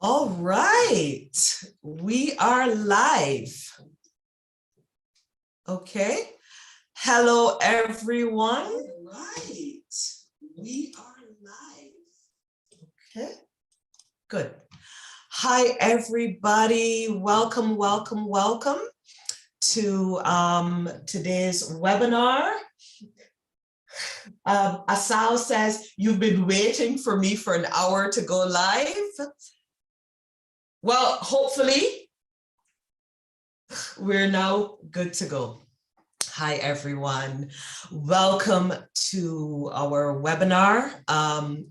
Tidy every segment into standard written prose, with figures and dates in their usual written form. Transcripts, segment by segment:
All right, we are live. Okay. Hello, everyone. All right, we are live. Okay, good. Hi, everybody. Welcome to today's webinar. Asal says, you've been waiting for me for an hour to go live. Well, hopefully, we're now good to go. Hi, everyone. Welcome to our webinar.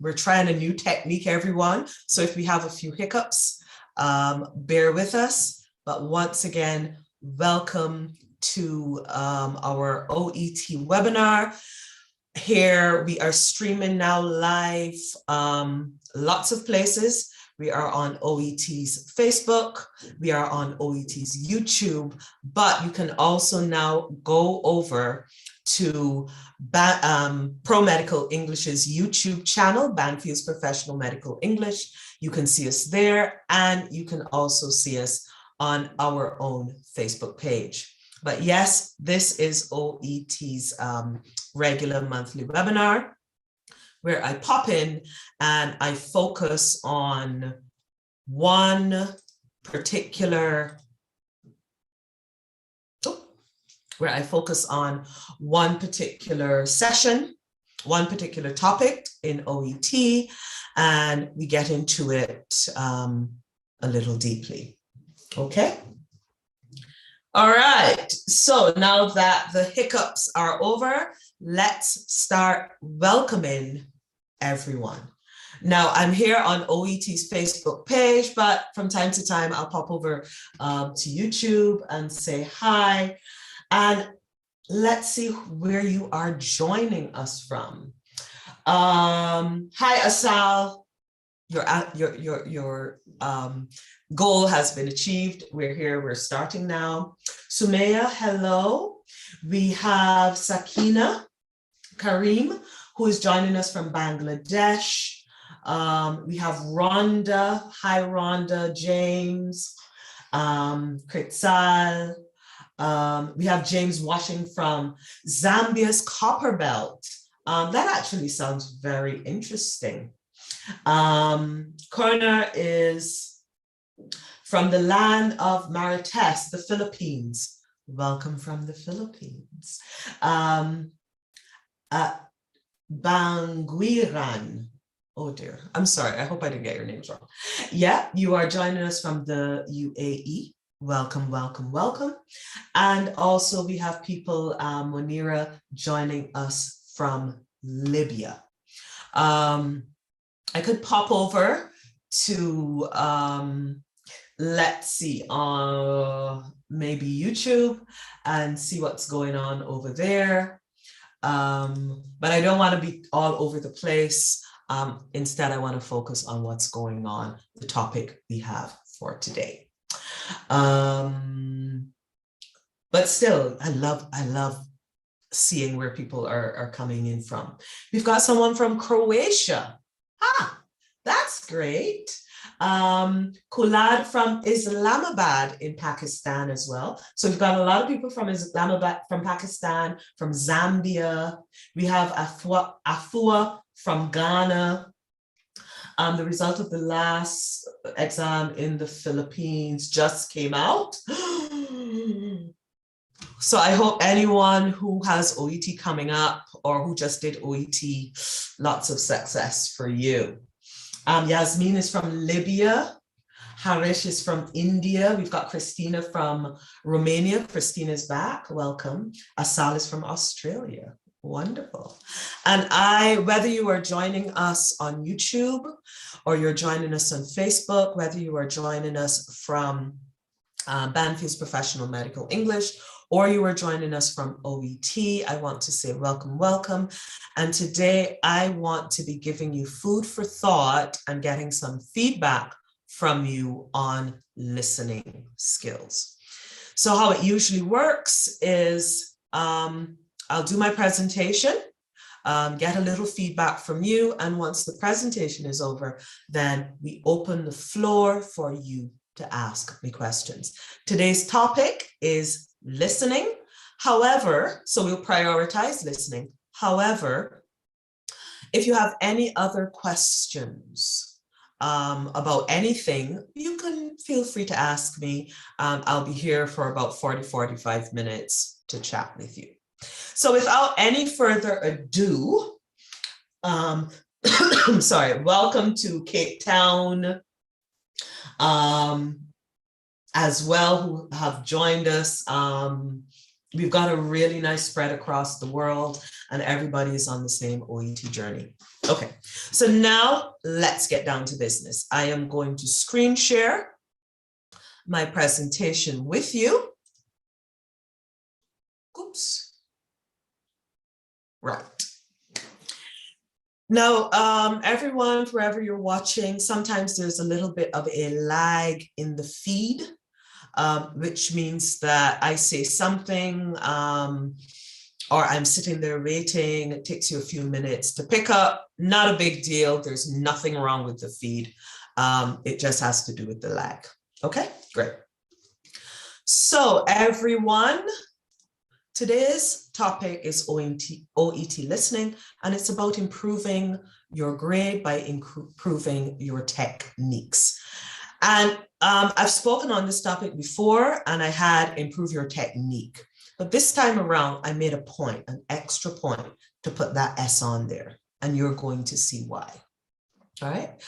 We're trying a new technique, everyone. So if we have a few hiccups, bear with us. But once again, welcome to our OET webinar. Here we are streaming now live, lots of places. We are on OET's Facebook, we are on OET's YouTube, but you can also now go over to Pro Medical English's YouTube channel, Banfield's Professional Medical English. You can see us there, and you can also see us on our own Facebook page. But yes, this is OET's regular monthly webinar, where I pop in and I focus on one particular, session, one particular topic in OET, and we get into it a little deeply. Okay. All right, so now that the hiccups are over, let's start welcoming everyone. Now, I'm here on OET's Facebook page, but from time to time, I'll pop over to YouTube and say hi. And let's see where you are joining us from. Hi, Asal. Your goal has been achieved. We're here, we're starting now. Sumaya, hello. We have Sakina Karim, who is joining us from Bangladesh. We have Rhonda, hi Rhonda, James, Kritsal. We have James watching from Zambia's Copper Belt. That actually sounds very interesting. Corner is from the land of Marites, the Philippines. Welcome from the Philippines. Banguiran. Oh dear, I'm sorry. I hope I didn't get your names wrong. Yeah, you are joining us from the UAE. Welcome, welcome, welcome. And also we have people, Monira, joining us from Libya. I could pop over to, let's see, maybe YouTube and see what's going on over there. But I don't want to be all over the place. Instead, I want to focus on what's going on, the topic we have for today. But still, I love seeing where people are coming in from. We've got someone from Croatia. Ah, that's great. Kulad from Islamabad in Pakistan as well. So we've got a lot of people from Islamabad, from Pakistan, from Zambia. We have Afua from Ghana. The result of the last exam in the Philippines just came out. So I hope anyone who has OET coming up or who just did OET, lots of success for you. Yasmin is from Libya. Harish is from India. We've got Christina from Romania. Christina's back. Welcome. Asal is from Australia. Wonderful. And whether you are joining us on YouTube or you're joining us on Facebook, whether you are joining us from Banfield's Professional Medical English, or you are joining us from OET, I want to say welcome, welcome. And today I want to be giving you food for thought and getting some feedback from you on listening skills. So how it usually works is I'll do my presentation. get a little feedback from you. And once the presentation is over, then we open the floor for you to ask me questions. Today's topic is listening. However, so we'll prioritize listening. However, if you have any other questions about anything, you can feel free to ask me. I'll be here for about 45 minutes to chat with you. So without any further ado, sorry, welcome to Cape Town as well, who have joined us. We've got a really nice spread across the world and everybody is on the same OET journey. Okay, so now let's get down to business. I am going to screen share my presentation with you. Oops. Right. Now, everyone, wherever you're watching, sometimes there's a little bit of a lag in the feed. Which means that I say something or I'm sitting there waiting. It takes you a few minutes to pick up. Not a big deal. There's nothing wrong with the feed. It just has to do with the lag. Okay, great. So everyone, today's topic is OET listening, and it's about improving your grade by improving your techniques. And I've spoken on this topic before, and I had improve your technique. But this time around, I made a point, an extra point, to put that S on there, and you're going to see why. All right.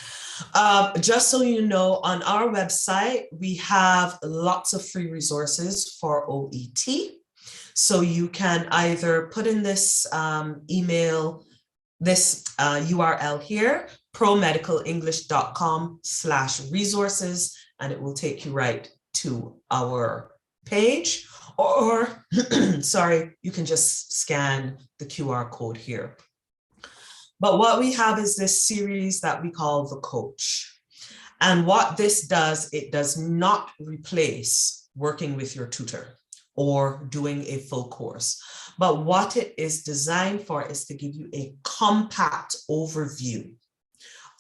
Just so you know, on our website, we have lots of free resources for OET. So you can either put in this this URL here, promedicalenglish.com/resources, and it will take you right to our page, or sorry, you can just scan the QR code here. But what we have is this series that we call the coach. And what this does, it does not replace working with your tutor or doing a full course. But what it is designed for is to give you a compact overview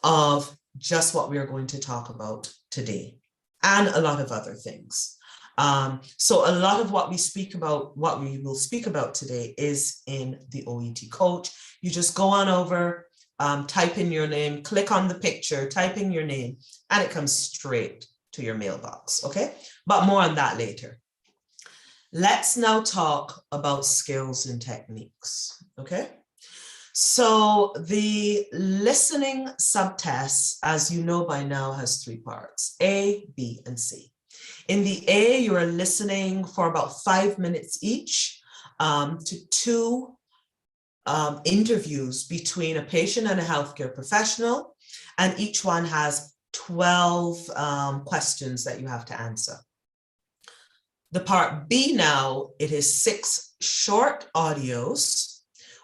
of just what we are going to talk about today, and a lot of other things. So a lot of what we will speak about today is in the OET coach. You just go on over, type in your name, click on the picture, type in your name, and it comes straight to your mailbox, okay? But more on that later. Let's now talk about skills and techniques, okay? So the listening subtest, as you know by now, has 3 parts, A, B, and C. In the A, you are listening for about 5 minutes each to 2 interviews between a patient and a healthcare professional, and each one has 12 questions that you have to answer. The part B now, it is 6 short audios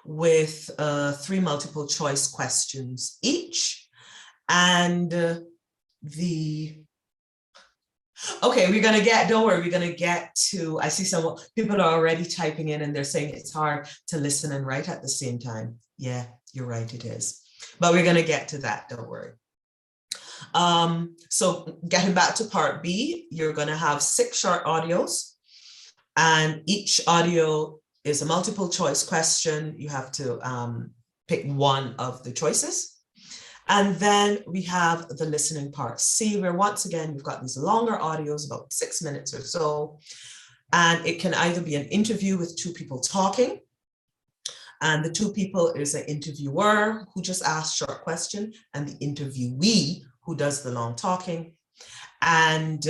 with 3 multiple choice questions each. And okay, don't worry, we're gonna get to, I see some people are already typing in and they're saying it's hard to listen and write at the same time. Yeah, you're right, it is. But we're gonna get to that, don't worry. So getting back to part B, you're gonna have 6 short audios, and each audio is a multiple choice question. You have to pick one of the choices. And then we have the listening part C, where once again, you've got these longer audios, about 6 minutes or so. And it can either be an interview with 2 people talking, and the 2 people is an interviewer who just asks short question, and the interviewee who does the long talking. And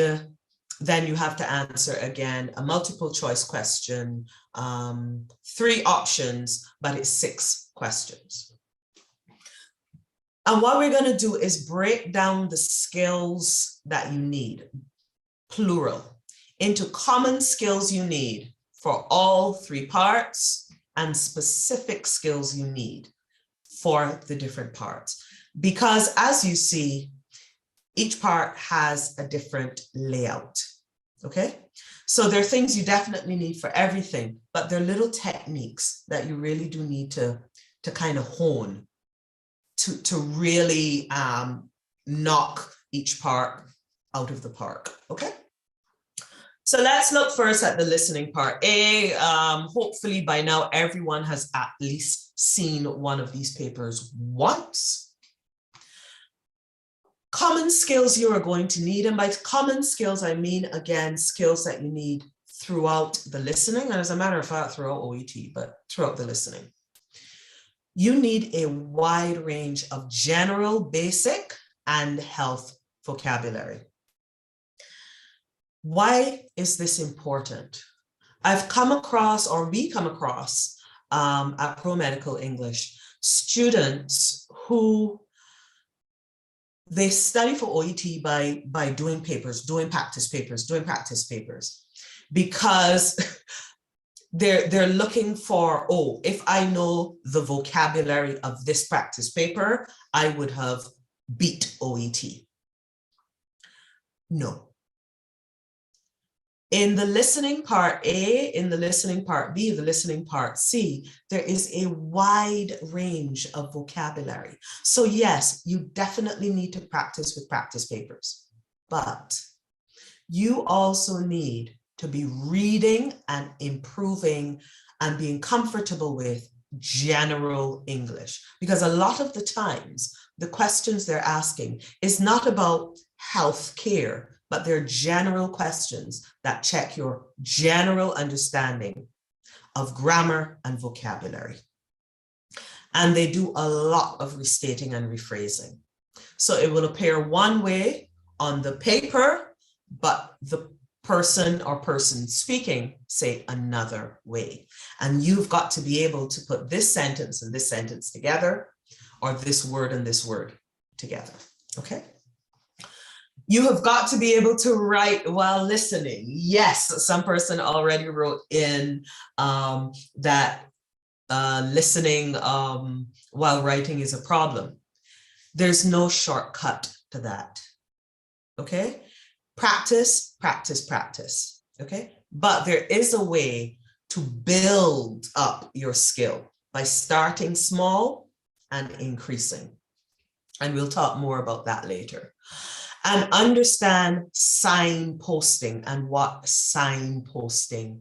then you have to answer again a multiple choice question, 3 options, but it's 6 questions. And what we're going to do is break down the skills that you need, plural, into common skills you need for all 3 parts and specific skills you need for the different parts. Because as you see, each part has a different layout, okay? So there are things you definitely need for everything, but there are little techniques that you really do need to to kind of hone, to really knock each part out of the park, okay? So let's look first at the listening part. Hopefully by now everyone has at least seen one of these papers once. Common skills you are going to need, and by common skills, I mean, again, skills that you need throughout the listening, and as a matter of fact, throughout OET, but throughout the listening. You need a wide range of general, basic, and health vocabulary. Why is this important? I've come across, or we come across at Pro Medical English, students who they study for OET by doing papers, doing practice papers, because they're looking for, oh, if I know the vocabulary of this practice paper, I would have beat OET. No. In the listening part A, in the listening part B, the listening part C, there is a wide range of vocabulary. So yes, you definitely need to practice with practice papers, but you also need to be reading and improving and being comfortable with general English, because a lot of the times the questions they're asking is not about health care, but they're general questions that check your general understanding of grammar and vocabulary. And they do a lot of restating and rephrasing. So it will appear one way on the paper, but the person or persons speaking say another way. And you've got to be able to put this sentence and this sentence together, or this word and this word together, okay? You have got to be able to write while listening. Yes, some person already wrote in that listening while writing is a problem. There's no shortcut to that, okay? Practice, practice, practice, okay? But there is a way to build up your skill by starting small and increasing. And we'll talk more about that later. And understand signposting and what signposting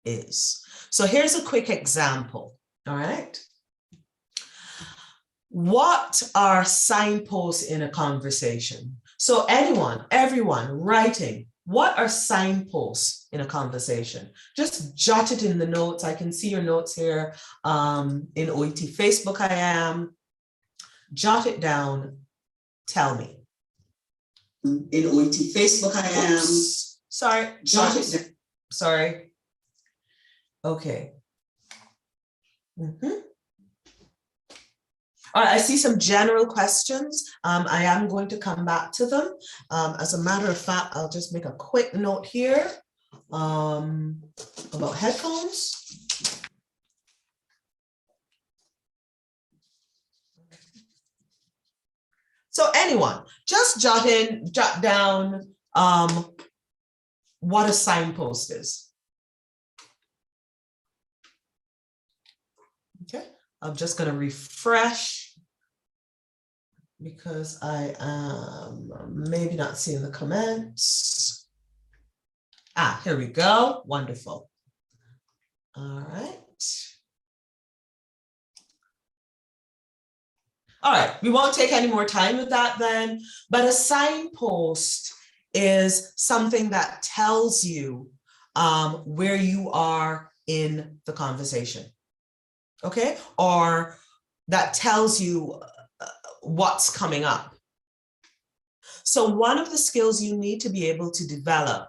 is. So here's a quick example, all right? What are signposts in a conversation? So anyone, everyone writing, what are signposts in a conversation? Just jot it in the notes. I can see your notes here in OET Facebook. I am. Jot it down. Tell me. In OET Facebook, I am. Oops. Sorry. Jot it down. Sorry. Okay. All right, I see some general questions. I am going to come back to them. As a matter of fact, I'll just make a quick note here about headphones. So anyone, just jot down what a signpost is. Okay, I'm just going to refresh because I am maybe not seeing the comments. Ah, here we go. Wonderful. All right. All right, we won't take any more time with that then, but a signpost is something that tells you where you are in the conversation, okay? Or that tells you what's coming up. So one of the skills you need to be able to develop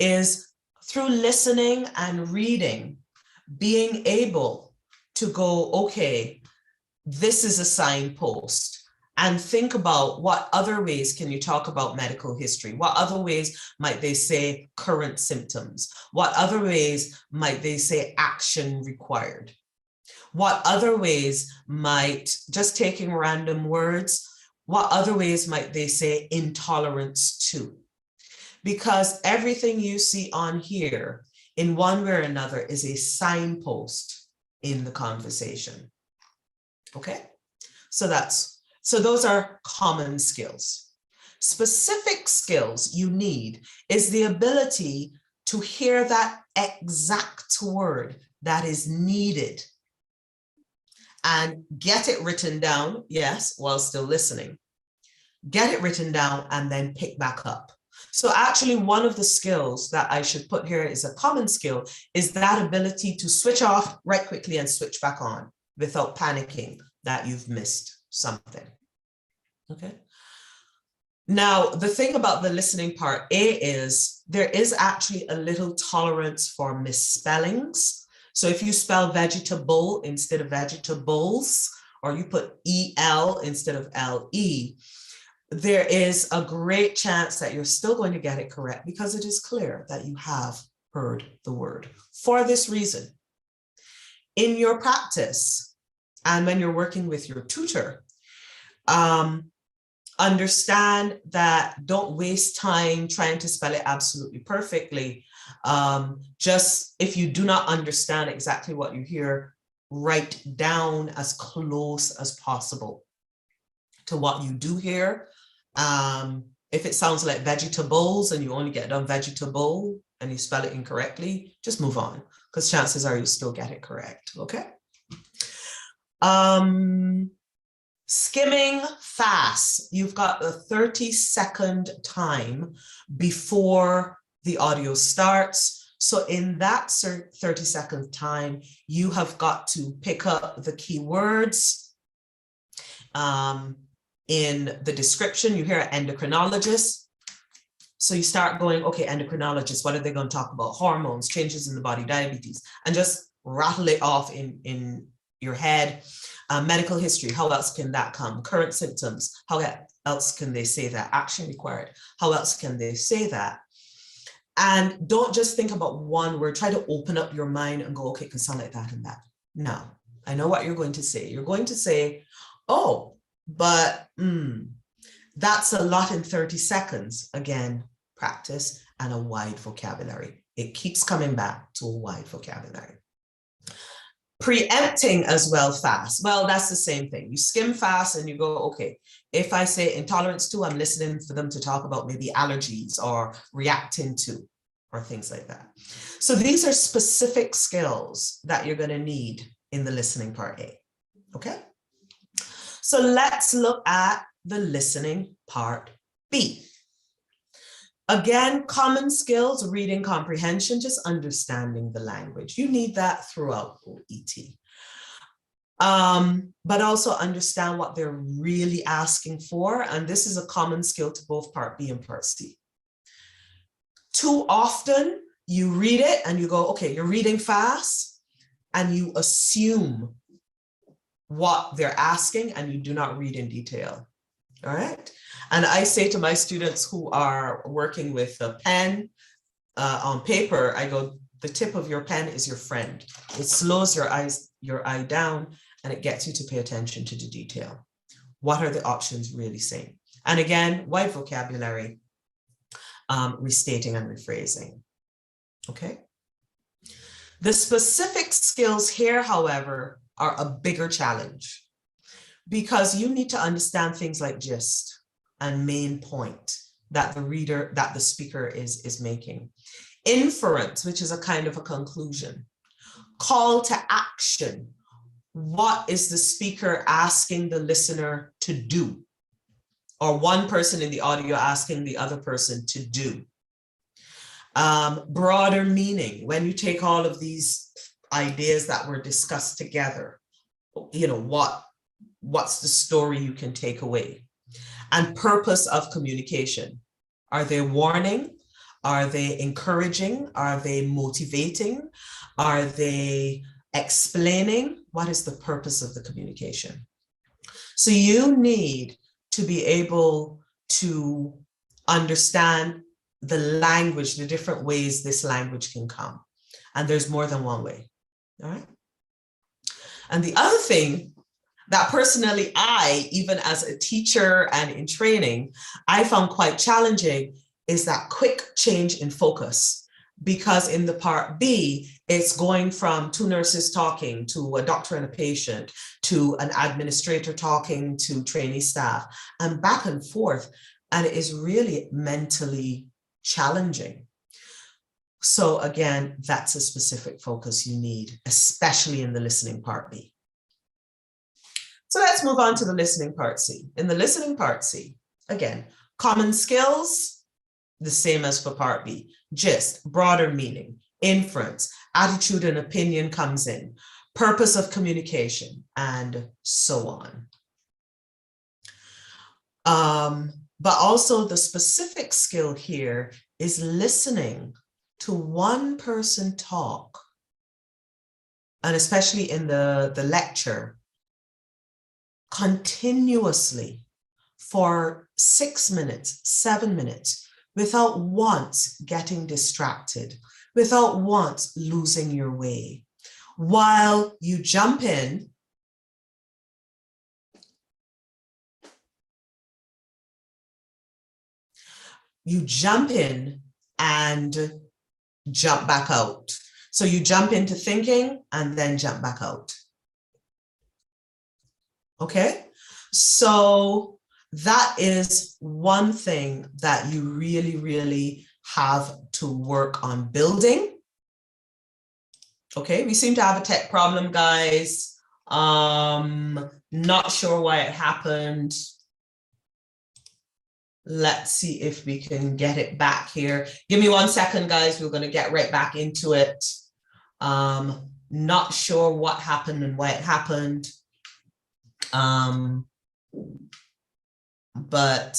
is through listening and reading, being able to go, okay, this is a signpost, and think about what other ways can you talk about medical history? What other ways might they say current symptoms? What other ways might they say action required? What other ways might, just taking random words, what other ways might they say intolerance to? Because everything you see on here in one way or another is a signpost in the conversation. Okay, so those are common skills. Specific skills you need is the ability to hear that exact word that is needed and get it written down, yes, while still listening. Get it written down and then pick back up. So actually one of the skills that I should put here is a common skill is that ability to switch off right quickly and switch back on without panicking that you've missed something. Okay. Now, the thing about the listening part A is there is actually a little tolerance for misspellings. So if you spell vegetable instead of vegetables, or you put EL instead of LE, there is a great chance that you're still going to get it correct because it is clear that you have heard the word. For this reason, in your practice and when you're working with your tutor, understand that don't waste time trying to spell it absolutely perfectly. Just if you do not understand exactly what you hear, write down as close as possible to what you do hear. If it sounds like vegetables and you only get done vegetable and you spell it incorrectly, just move on because chances are you still get it correct. Okay. Skimming fast. You've got a 30-second time before the audio starts. So in that 30-second time, you have got to pick up the keywords. In the description, you hear endocrinologist. So you start going, okay, endocrinologist, what are they going to talk about? Hormones, changes in the body, diabetes, and just rattle it off in your head. Medical history, how else can that come? Current symptoms, how else can they say that? Action required, how else can they say that? And don't just think about one word, try to open up your mind and go, okay, it can sound like that and that. No, I know what you're going to say. You're going to say, oh, but that's a lot in 30 seconds. Again, practice and a wide vocabulary. It keeps coming back to a wide vocabulary. Preempting as well fast. Well, that's the same thing. You skim fast and you go, okay, if I say intolerance to, I'm listening for them to talk about maybe allergies or reacting to or things like that. So these are specific skills that you're going to need in the listening part A. Okay. So let's look at the listening part B. Again, common skills, reading comprehension, just understanding the language. You need that throughout OET. But also understand what they're really asking for. And this is a common skill to both part B and part C. Too often you read it and you go, okay, you're reading fast and you assume what they're asking and you do not read in detail. All right. And I say to my students who are working with a pen on paper, I go, the tip of your pen is your friend. It slows your eye down and it gets you to pay attention to the detail. What are the options really saying? And again, wide vocabulary, restating and rephrasing. Okay. The specific skills here, however, are a bigger challenge because you need to understand things like gist and main point that the speaker is making. Inference, which is a kind of a conclusion. Call to action. What is the speaker asking the listener to do? Or one person in the audio asking the other person to do. Broader meaning, when you take all of these ideas that were discussed together, you know, what's the story you can take away? And purpose of communication. Are they warning? Are they encouraging? Are they motivating? Are they explaining? What is the purpose of the communication? So you need to be able to understand the language, the different ways this language can come. And there's more than one way. All right. And the other thing that personally I, even as a teacher and in training, I found quite challenging is that quick change in focus because in the part B, it's going from two nurses talking to a doctor and a patient, to an administrator talking to trainee staff, and back and forth. And it is really mentally challenging. So again, that's a specific focus you need, especially in the listening part B. So let's move on to the listening part C. In the listening part C, again, common skills, the same as for part B, just broader meaning, inference, attitude and opinion comes in, purpose of communication, and so on. But also the specific skill here is listening to one person talk, and especially in the lecture, continuously for 6 minutes, 7 minutes, without once getting distracted, without once losing your way, while you jump in and jump back out. So you jump into thinking and then jump back out. Okay, so that is one thing that you really, really have to work on building. Okay, we seem to have a tech problem, guys. Not sure why it happened. Let's see if we can get it back here. Give me 1 second, guys. We're going to get right back into it. Not sure what happened and why it happened. But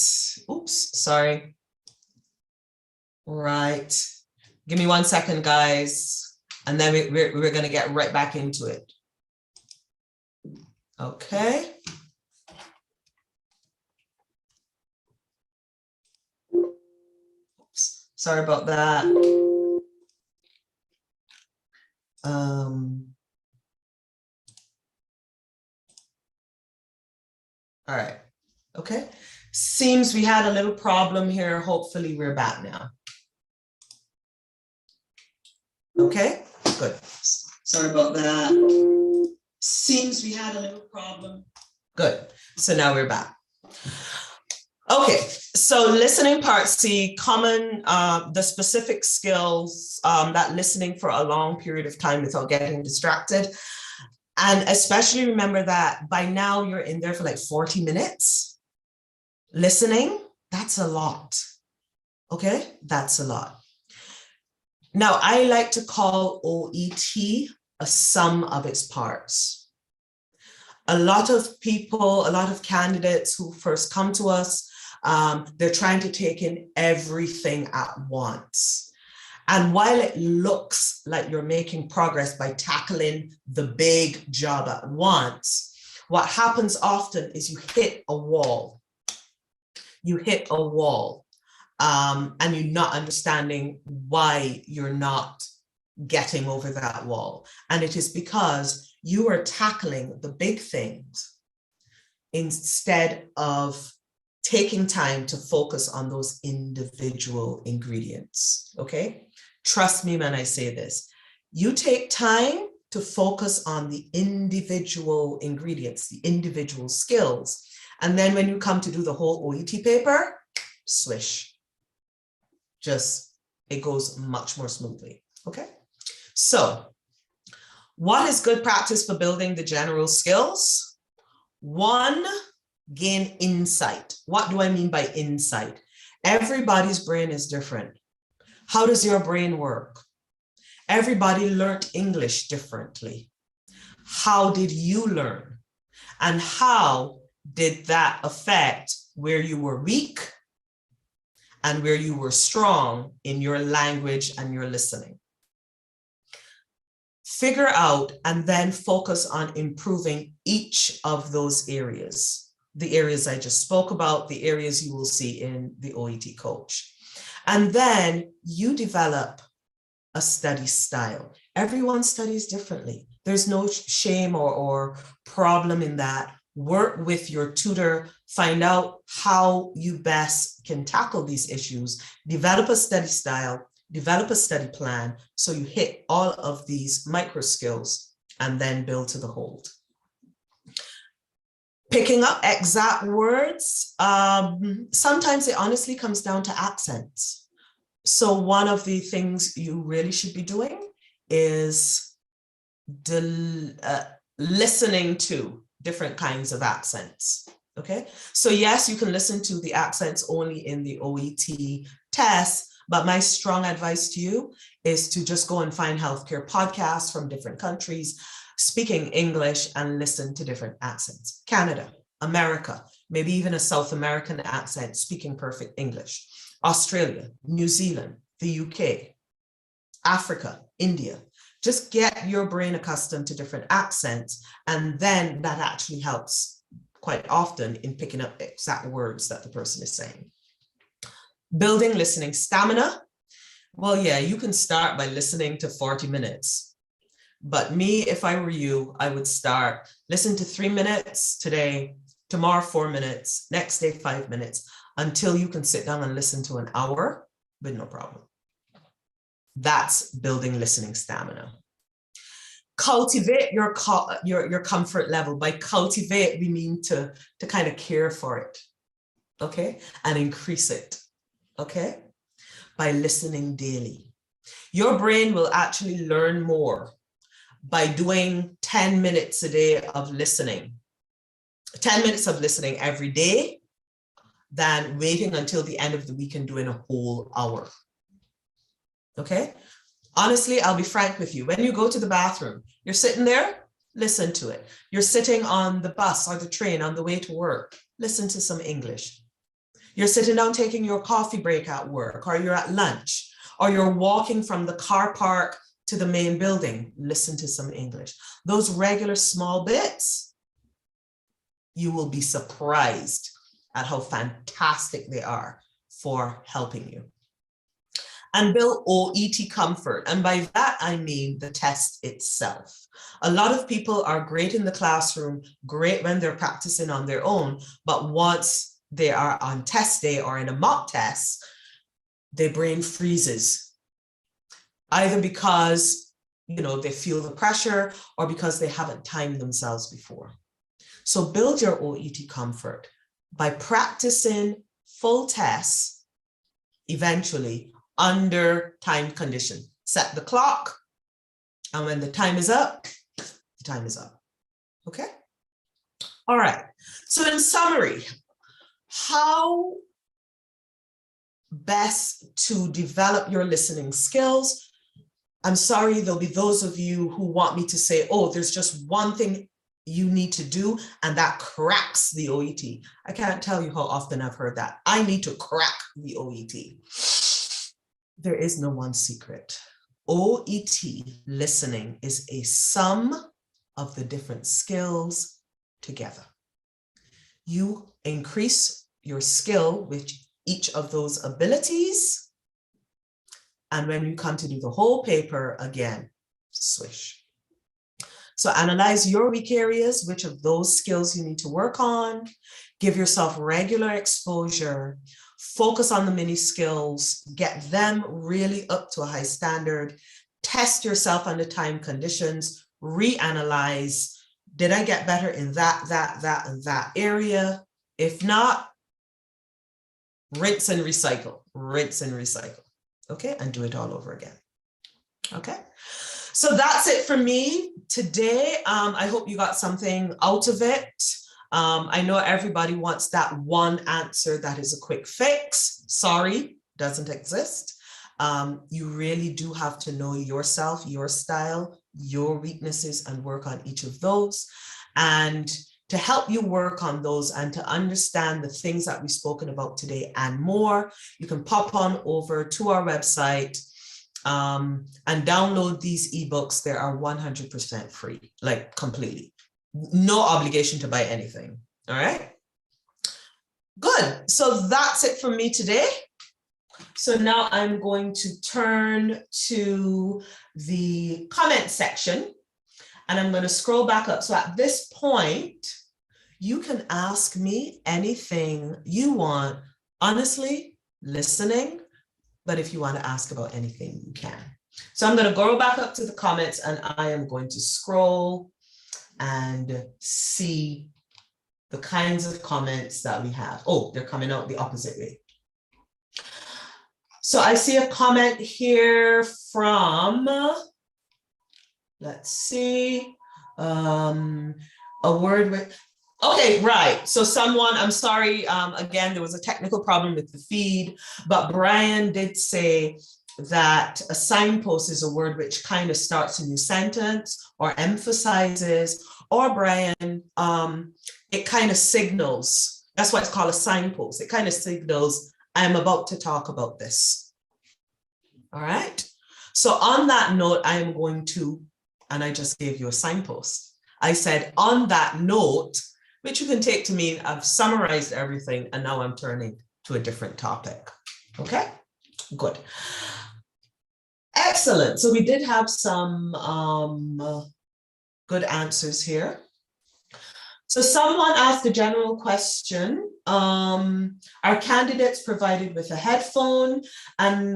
oops, sorry. Right. Give me 1 second, guys. And then we're going to get right back into it. Okay. Oops, sorry about that. All right. Okay. Seems we had a little problem here. Hopefully we're back now. Okay, good. Sorry about that. Seems we had a little problem. Good. So now we're back. Okay, so listening part C, common, the specific skills, that listening for a long period of time without getting distracted. And especially remember that by now you're in there for like 40 minutes. Listening, that's a lot. Okay, that's a lot. Now, I like to call OET a sum of its parts. A lot of people, a lot of candidates who first come to us, they're trying to take in everything at once. And while it looks like you're making progress by tackling the big job at once, what happens often is you hit a wall. You hit a wall, and you're not understanding why you're not getting over that wall. And it is because you are tackling the big things instead of taking time to focus on those individual ingredients, okay? Trust me when I say this. You take time to focus on the individual ingredients, the individual skills, and then when you come to do the whole OET paper, swish. Just, it goes much more smoothly, okay? So, what is good practice for building the general skills? 1, gain insight. What do I mean by insight? Everybody's brain is different. How does your brain work? Everybody learned English differently. How did you learn? And how did that affect where you were weak and where you were strong in your language and your listening? Figure out and then focus on improving each of those areas. The areas I just spoke about, the areas you will see in the OET coach. And then you develop a study style. Everyone studies differently. There's no shame or problem in that. Work with your tutor, find out how you best can tackle these issues, develop a study style, develop a study plan so you hit all of these micro skills and then build to the whole. Picking up exact words, sometimes it honestly comes down to accents. So one of the things you really should be doing is listening to different kinds of accents. Okay, so yes, you can listen to the accents only in the OET test, but my strong advice to you is to just go and find healthcare podcasts from different countries speaking English and listen to different accents. Canada, America, maybe even a South American accent speaking perfect English. Australia, New Zealand, the UK, Africa, India. Just get your brain accustomed to different accents, and then that actually helps quite often in picking up exact words that the person is saying. Building listening stamina. Well, yeah, you can start by listening to 40 minutes. But me, if I were you, I would start, listen to 3 minutes today, tomorrow 4 minutes, next day 5 minutes, until you can sit down and listen to an hour with no problem. That's building listening stamina. Cultivate your comfort level. By cultivate, we mean to kind of care for it, okay? And increase it, okay? By listening daily. Your brain will actually learn more by doing 10 minutes a day of listening, 10 minutes of listening every day, than waiting until the end of the week and doing a whole hour. Okay? Honestly, I'll be frank with you. When you go to the bathroom, you're sitting there, listen to it. You're sitting on the bus or the train on the way to work, listen to some English. You're sitting down taking your coffee break at work, or you're at lunch, or you're walking from the car park to the main building, listen to some English. Those regular small bits, you will be surprised at how fantastic they are for helping you. And build OET comfort. And by that, I mean the test itself. A lot of people are great in the classroom, great when they're practicing on their own, but once they are on test day or in a mock test, their brain freezes. Either because, they feel the pressure or because they haven't timed themselves before. So build your OET comfort by practicing full tests eventually under time condition. Set the clock, and when the time is up, the time is up. Okay? All right. So in summary, how best to develop your listening skills? I'm sorry, there'll be those of you who want me to say, oh, there's just one thing you need to do, and that cracks the OET. I can't tell you how often I've heard that. I need to crack the OET. There is no one secret. OET listening is a sum of the different skills together. You increase your skill with each of those abilities, and when you come to do the whole paper, again, swish. So analyze your weak areas, which of those skills you need to work on, give yourself regular exposure, focus on the mini skills, get them really up to a high standard, test yourself under time conditions, reanalyze, did I get better in that, and that area? If not, rinse and recycle, okay? And do it all over again, okay? So that's it for me today. I hope you got something out of it. I know everybody wants that one answer that is a quick fix. Sorry, doesn't exist. You really do have to know yourself, your style, your weaknesses, and work on each of those. And to help you work on those and to understand the things that we've spoken about today and more, you can pop on over to our website and download these ebooks. They are 100% free, like completely. No obligation to buy anything. All right. Good. So that's it for me today. So now I'm going to turn to the comment section, and I'm going to scroll back up. So at this point, you can ask me anything you want. Honestly, listening but if you want to ask about anything, you can. So I'm going to go back up to the comments and I am going to scroll and see the kinds of comments that we have. Oh, they're coming out the opposite way. So I see a comment here from, let's see, a word with, okay, right. So someone, I'm sorry, again, there was a technical problem with the feed, but Brian did say that a signpost is a word which kind of starts a new sentence or emphasizes, or Brian, it kind of signals, that's why it's called a signpost. It kind of signals, I'm about to talk about this. All right. So on that note, I am going to, and I just gave you a signpost. I said on that note, which you can take to mean I've summarized everything and now I'm turning to a different topic. Okay, good. Excellent. So we did have some good answers here. So someone asked a general question. Are candidates provided with a headphone? And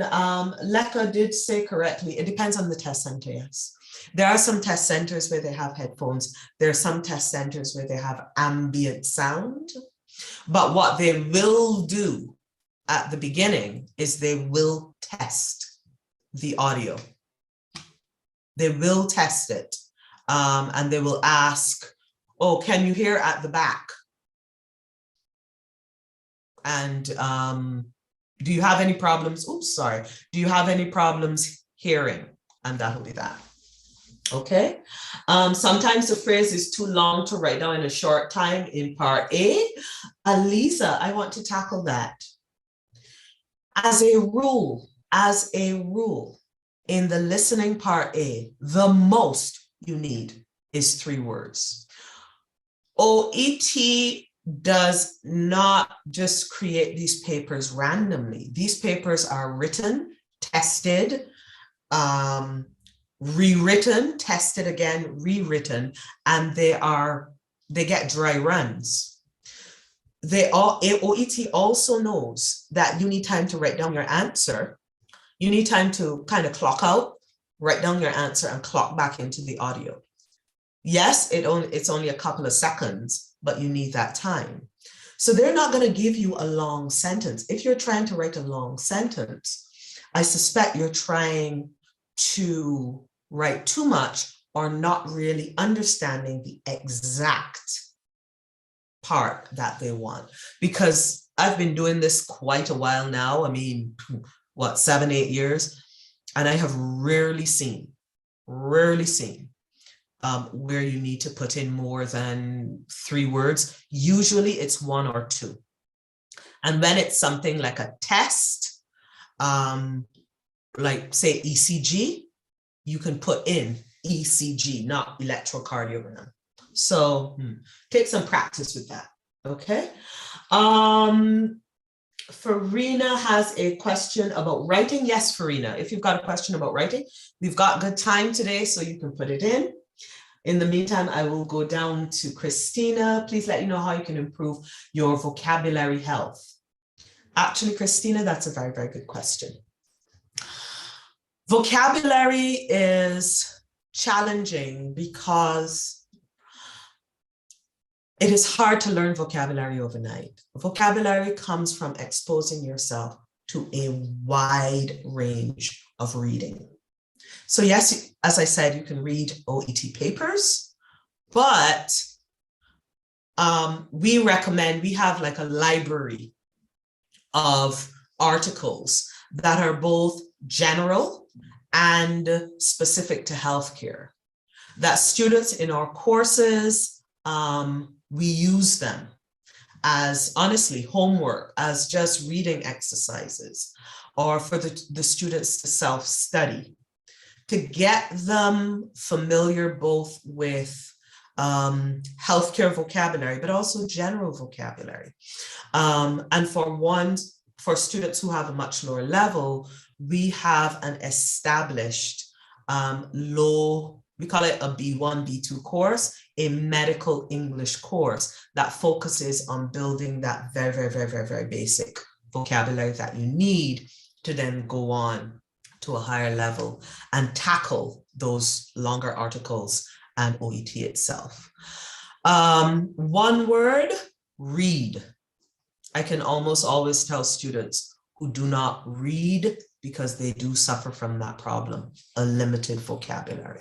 Leka did say correctly, it depends on the test center, yes. There are some test centers where they have headphones. There are some test centers where they have ambient sound. But what they will do at the beginning is they will test the audio. They will test it. And they will ask, oh, can you hear at the back? And do you have any problems? Oops, sorry. Do you have any problems hearing? And that'll be that. Okay. Sometimes the phrase is too long to write down in a short time in part A. Alisa, I want to tackle that. As a rule, in the listening part A, the most you need is 3 words. OET does not just create these papers randomly. These papers are written, tested, rewritten, tested again, rewritten, and they get dry runs. OET also knows that you need time to write down your answer. You need time to kind of clock out, write down your answer, and clock back into the audio. Yes, it's only a couple of seconds, but you need that time. So they're not going to give you a long sentence. If you're trying to write a long sentence, I suspect you're trying to write too much or not really understanding the exact part that they want. Because I've been doing this quite a while now. I mean, what, 7-8 years? And I have rarely seen where you need to put in more than 3 words. Usually it's 1 or 2. And when it's something like a test, like say ECG, you can put in ECG, not electrocardiogram. So take some practice with that, okay? Farina has a question about writing. Yes, Farina, if you've got a question about writing, we've got good time today, so you can put it in. In the meantime, I will go down to Christina. Please let you know how you can improve your vocabulary health. Actually, Christina, that's a very, very good question. Vocabulary is challenging because it is hard to learn vocabulary overnight. Vocabulary comes from exposing yourself to a wide range of reading. So yes, as I said, you can read OET papers, but we recommend, we have like a library of articles that are both general and specific to healthcare, that students in our courses, we use them as honestly homework, as just reading exercises, or for the students to self-study, to get them familiar both with healthcare vocabulary, but also general vocabulary. And for students who have a much lower level, we have an established we call it a B1, B2 course, a medical English course that focuses on building that very, very, very, very, very basic vocabulary that you need to then go on to a higher level and tackle those longer articles and OET itself. One word, read. I can almost always tell students who do not read because they do suffer from that problem, a limited vocabulary.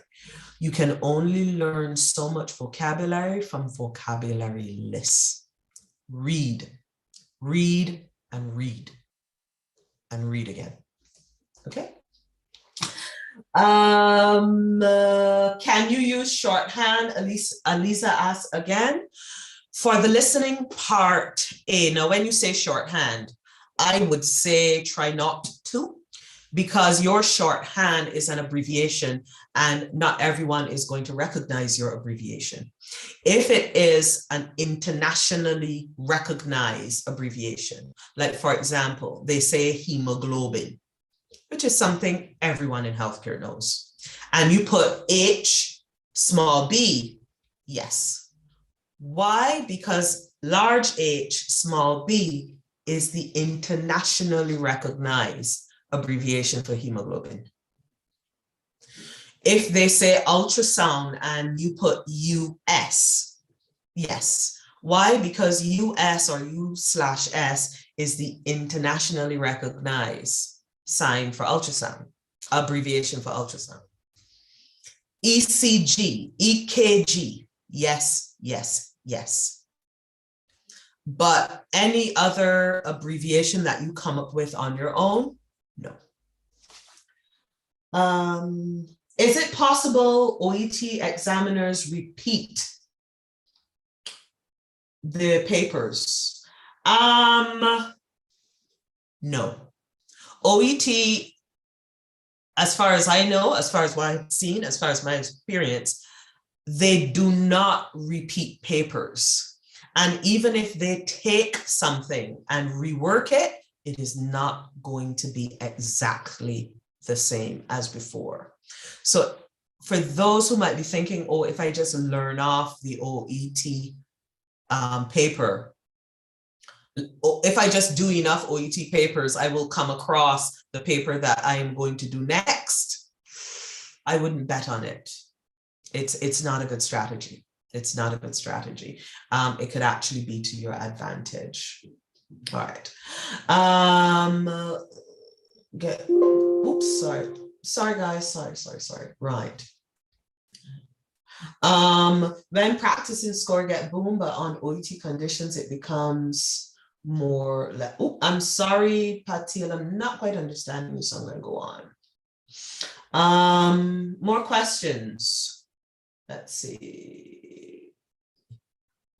You can only learn so much vocabulary from vocabulary lists. Read, read, and read, and read again. Okay. Can you use shorthand? Aliza asks again. For the listening part A, now when you say shorthand, I would say try not to, because your shorthand is an abbreviation and not everyone is going to recognize your abbreviation. If it is an internationally recognized abbreviation, like for example, they say hemoglobin, which is something everyone in healthcare knows, and you put H, small b, yes. Why? Because large H, small b is the internationally recognized abbreviation for hemoglobin. If they say ultrasound and you put US, yes. Why? Because US or U/S is the internationally recognized sign for ultrasound, abbreviation for ultrasound. ECG, EKG, yes, yes, yes. But any other abbreviation that you come up with on your own, no. Is it possible OET examiners repeat the papers? No. OET, as far as I know, as far as what I've seen, as far as my experience, they do not repeat papers. And even if they take something and rework it, it is not going to be exactly the same as before. So for those who might be thinking, oh, if I just learn off the OET paper, if I just do enough OET papers, I will come across the paper that I am going to do next. I wouldn't bet on it. It's not a good strategy. It's not a good strategy. It could actually be to your advantage. All right. Oops, sorry. Sorry, guys. Sorry. Right. When practicing score get boom, but on OET conditions, it becomes more like, oh, I'm sorry, Patil, I'm not quite understanding you, so I'm going to go on. More questions. Let's see.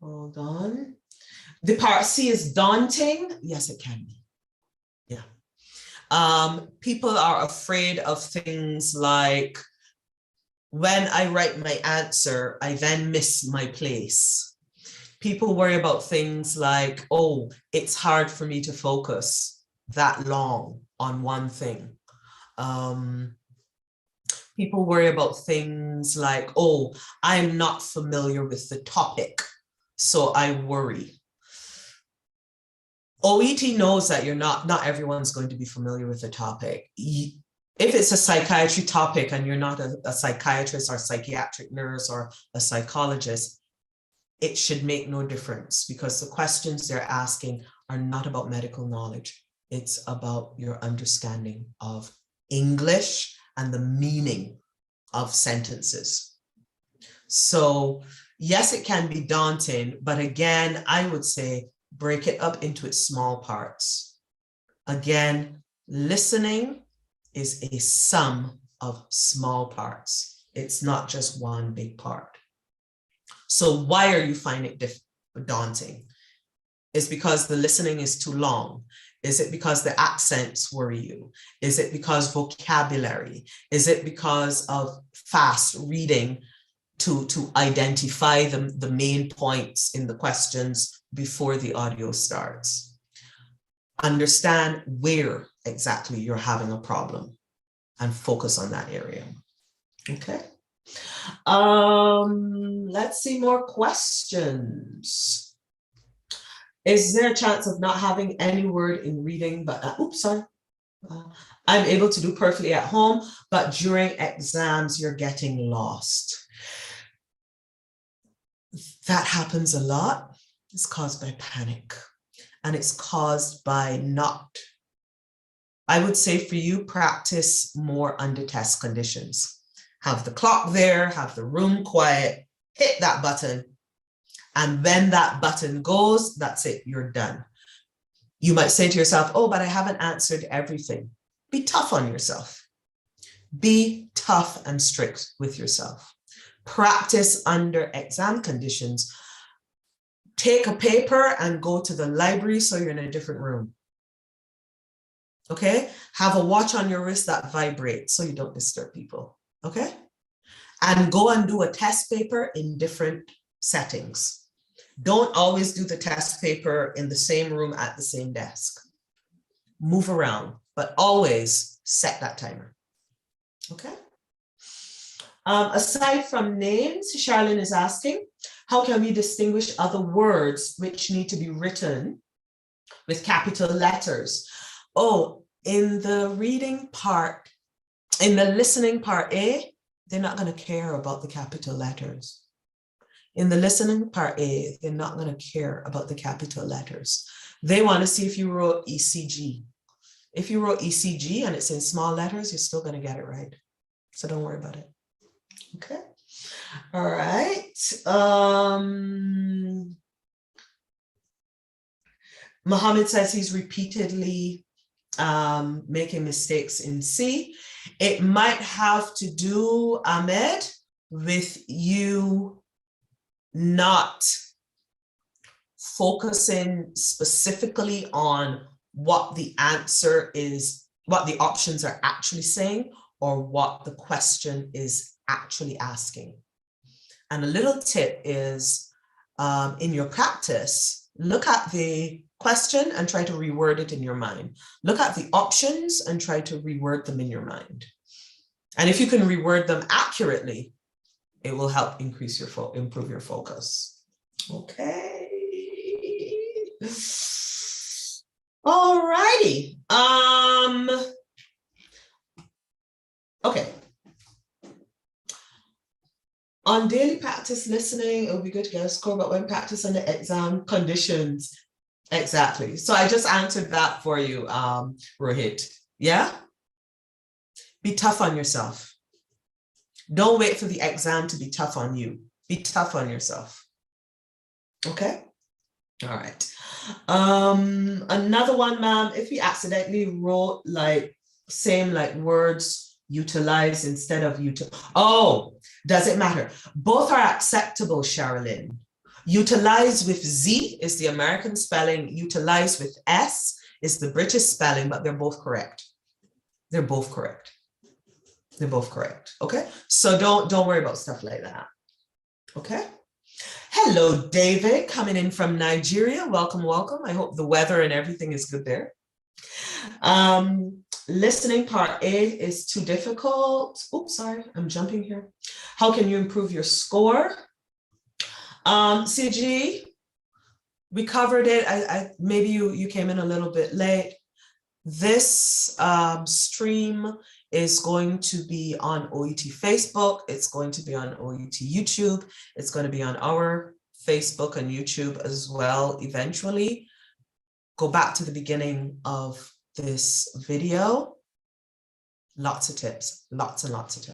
Hold on. The part C is daunting. Yes, it can be. Yeah. People are afraid of things like, when I write my answer, I then miss my place. People worry about things like, oh, it's hard for me to focus that long on one thing. People worry about things like, oh, I'm not familiar with the topic, so I worry. OET knows that not everyone's going to be familiar with the topic. If it's a psychiatry topic and you're not a psychiatrist or psychiatric nurse or a psychologist, it should make no difference, because the questions they're asking are not about medical knowledge. It's about your understanding of English and the meaning of sentences. So yes, it can be daunting, but again, I would say break it up into its small parts. Again, listening is a sum of small parts. It's not just one big part. So why are you finding it daunting? Is because the listening is too long? Is it because the accents worry you? Is it because vocabulary? Is it because of fast reading to identify the main points in the questions before the audio starts? Understand where exactly you're having a problem and focus on that area. Okay. Let's see more questions. Is there a chance of not having any word in reading, but oops, sorry. I'm able to do perfectly at home, but during exams, you're getting lost. That happens a lot. It's caused by panic, and it's caused by not, I would say for you, practice more under test conditions. Have the clock there, have the room quiet, hit that button, and when that button goes, that's it, you're done. You might say to yourself, oh, but I haven't answered everything. Be tough on yourself. Be tough and strict with yourself. Practice under exam conditions. Take a paper and go to the library so you're in a different room. Okay? Have a watch on your wrist that vibrates so you don't disturb people. Okay? And go and do a test paper in different settings. Don't always do the test paper in the same room at the same desk. Move around, but always set that timer. Okay? Aside from names, Charlene is asking, how can we distinguish other words which need to be written with capital letters? Oh, in the reading part, in the listening part A, they're not going to care about the capital letters. In the listening part A, they're not going to care about the capital letters. They want to see if you wrote ECG. If you wrote ECG and it's in small letters, you're still going to get it right. So don't worry about it. Okay. All right. Mohammed says he's repeatedly making mistakes in C. It might have to do, Ahmed, with you not focusing specifically on what the answer is, what the options are actually saying, or what the question is actually asking. And a little tip is, in your practice, look at the question and try to reword it in your mind. Look at the options and try to reword them in your mind. And if you can reword them accurately, it will help increase your improve your focus. Okay. All righty. Okay. On daily practice listening, it would be good to get a score, but when practice under exam conditions, exactly. So I just answered that for you, Rohit. Yeah? Be tough on yourself. Don't wait for the exam to be tough on you. Be tough on yourself. Okay? All right. Another one, ma'am, if we accidentally wrote same words utilize instead of oh, does it matter? Both are acceptable, Sherilyn. Utilize with Z is the American spelling. Utilize with S is the British spelling, but they're both correct. They're both correct. They're both correct. Okay. So don't worry about stuff like that. Okay. Hello, David, coming in from Nigeria. Welcome, welcome. I hope the weather and everything is good there. Listening part A is too difficult. Oops, sorry, I'm jumping here. How can you improve your score? CG, we covered it. Maybe you came in a little bit late. This stream is going to be on OET Facebook. It's going to be on OET YouTube. It's going to be on our Facebook and YouTube as well eventually. Go back to the beginning of this video. Lots of tips, lots and lots of tips.